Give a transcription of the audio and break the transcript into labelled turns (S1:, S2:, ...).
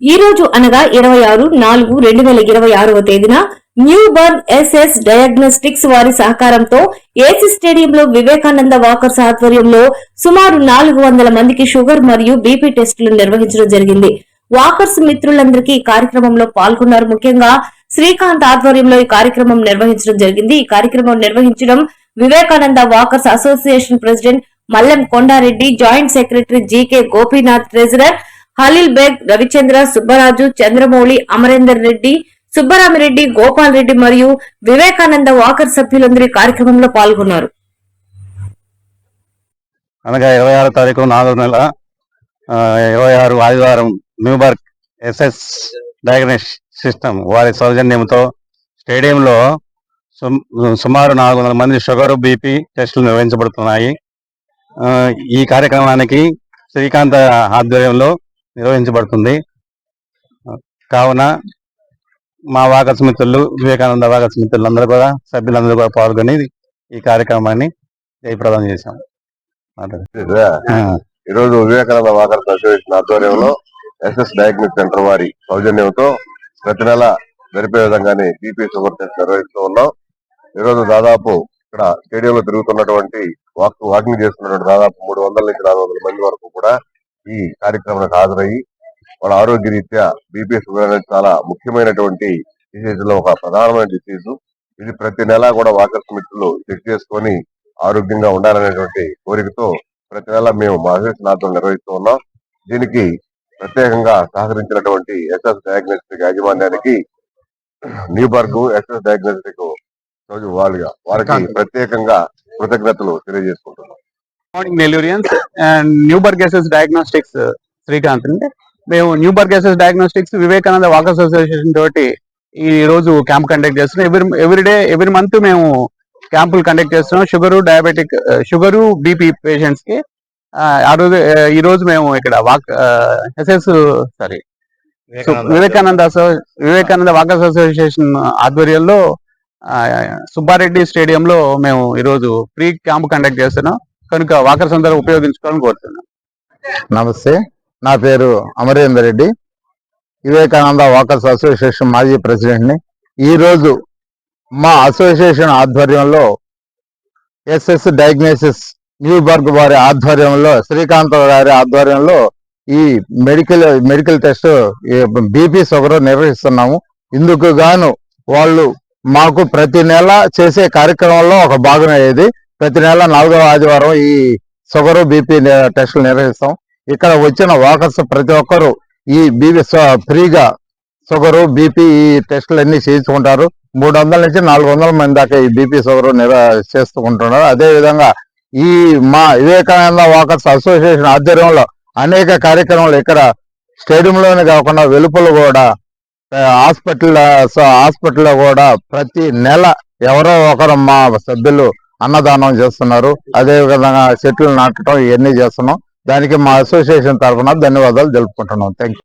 S1: ఈ రోజు అనగా 26/4/2026 తేదీన న్యూబర్గ్ ఎస్ఎస్ డయాగ్నోస్టిక్స్ వారి సహకారంతో ఏసీ స్టేడియంలో వివేకానంద వాకర్స్ ఆధ్వర్యంలో సుమారు 400 మందికి షుగర్ మరియు బీపీ టెస్టులు నిర్వహించడం జరిగింది. వాకర్స్ మిత్రులందరికీ ఈ కార్యక్రమంలో పాల్గొన్నారు. ముఖ్యంగా శ్రీకాంత్ ఆధ్వర్యంలో ఈ కార్యక్రమం నిర్వహించడం జరిగింది. ఈ కార్యక్రమం నిర్వహించడం Vivekananda walkers association president Mallem Kondareddy, joint secretary GK Gopinath, treasurer Haleel Baig, Ravichandra, Subbaraju, Chandramouli, Amarender Reddy, Subbaramireddy, Gopal Reddy మరియు వివేకానంద వాకర్ సభ్యులందరూ ఈ కార్యక్రమంలో పాల్గొన్నారు.
S2: అనగా 26 తారీఖు 4వ నెల 26 ఆదివారం న్యూబర్గ్ ఎస్ఎస్ డయాగ్నోస్టిక్ సిస్టమ్ వారి సౌజన్యంతో స్టేడియంలో సుమారు 400 మంది షుగర్ బీపీ టెస్టులు నిర్వహించబడుతున్నాయి. ఈ కార్యక్రమానికి శ్రీకాంత్ ఆధ్వర్యంలో నిర్వహించబడుతుంది. కావున మా వాకర్స్ మిత్రులు, వివేకానంద వాకర్స్ మిత్రులందరూ కూడా, సభ్యులందరూ కూడా పాల్గొని ఈ కార్యక్రమాన్ని జయప్రదం చేశాం.
S3: ఈరోజు వివేకానంద వాకర్స్ అసోసియేషన్ ఆధ్వర్యంలో ఎస్ఎస్ డయాగ్నోస్టిక్ సెంటర్ వారి సౌజన్యంతో ప్రతి నెల జరిపే విధంగానే బీపీ షుగర్ టెస్ట్ నిర్వహిస్తూ ఉన్నాం. ఈరోజు దాదాపు ఇక్కడ స్టేడియంలో తిరుగుతున్నటువంటి వాకింగ్ చేస్తున్నటువంటి దాదాపు 300 నుంచి 400 మంది వరకు కూడా ఈ కార్యక్రమానికి హాజరయ్యి వాళ్ళ ఆరోగ్య రీత్యా బీపీ షుగర్ అనేది చాలా ముఖ్యమైనటువంటి డిసీజ్ లో ఒక ప్రధానమైన డిసీజ్. ఇది ప్రతి నెల కూడా వాకర్స్ మిత్రులు చెక్ చేసుకొని ఆరోగ్యంగా ఉండాలనేటువంటి కోరికతో ప్రతి నెల మేము మా అసోసియేషన్ ఆధ్వర్యంలో నిర్వహిస్తూ ఉన్నాం. దీనికి ప్రత్యేకంగా సహకరించినటువంటి ఎస్ఎస్ డయాగ్నోస్టిక్ యాజమాన్యానికి, న్యూబర్గ్ ఎస్ఎస్ డయాగ్నోస్టిక్ వారికి ప్రత్యేకంగా కృతజ్ఞతలు తెలియజేసుకుంటున్నాం.
S4: Morning Nellorians and Neuberg SS diagnostics Srikanth. మేము Neuberg SS diagnostics Vivekananda walkers association తోటి ఈ రోజు క్యాంప్ కండక్ట్ చేస్తున్నాం. ఎవ్రీ మంత్ మేము క్యాంపులు కండక్ట్ చేస్తున్నాం. షుగరు బీపీ పేషెంట్స్ కి. ఈ రోజు మేము ఇక్కడ వివేకానంద వాకర్స్ అసోసియేషన్ ఆధ్వర్యంలో సుబ్బారెడ్డి స్టేడియంలో మేము ఈరోజు ఫ్రీ క్యాంప్ కండక్ట్ చేస్తున్నాం. కనుక వాకర్స్ అందరూ ఉపయోగించుకోవాలని కోరుతున్నాం.
S5: నమస్తే, నా పేరు అమరేందర్ రెడ్డి, వివేకానంద వాకర్స్ అసోసియేషన్ మాజీ ప్రెసిడెంట్ని. ఈరోజు మా అసోసియేషన్ ఆధ్వర్యంలో ఎస్ఎస్ డయాగ్నోసిస్ న్యూబర్గ్ వారి ఆధ్వర్యంలో, శ్రీకాంత్ గారి ఆధ్వర్యంలో ఈ మెడికల్ టెస్ట్ బీపీ షుగర్ నిర్వహిస్తున్నాము. ఇందుకు గాను వాళ్ళు మాకు ప్రతి నెల చేసే కార్యక్రమంలో ఒక భాగం అయ్యేది. ప్రతి నెల 4వ ఆదివారం ఈ షుగర్ బీపీ టెస్టులు నిర్వహిస్తాం. ఇక్కడ వచ్చిన వాకర్స్ ప్రతి ఒక్కరూ ఈ బీపీ ఫ్రీగా షుగరు బీపీ ఈ టెస్టులు అన్ని చేయించుకుంటారు. 300 నుంచి 400 మంది దాకా ఈ బీపీ షుగర్ చేస్తుంటున్నారు. అదేవిధంగా ఈ మా వివేకానంద వాకర్స్ అసోసియేషన్ ఆధ్వర్యంలో అనేక కార్యక్రమాలు ఇక్కడ స్టేడియంలోనే కాకుండా వెలుపల కూడా హాస్పిటల్లో కూడా ప్రతి నెల ఎవరో ఒకరు మా సభ్యులు అన్నదానం చేస్తున్నారు. అదేవిధంగా చెట్లు నాటడం ఇవన్నీ చేస్తున్నాం. దానికి మా అసోసియేషన్ తరఫున ధన్యవాదాలు తెలుపుకుంటున్నాం. Thank you.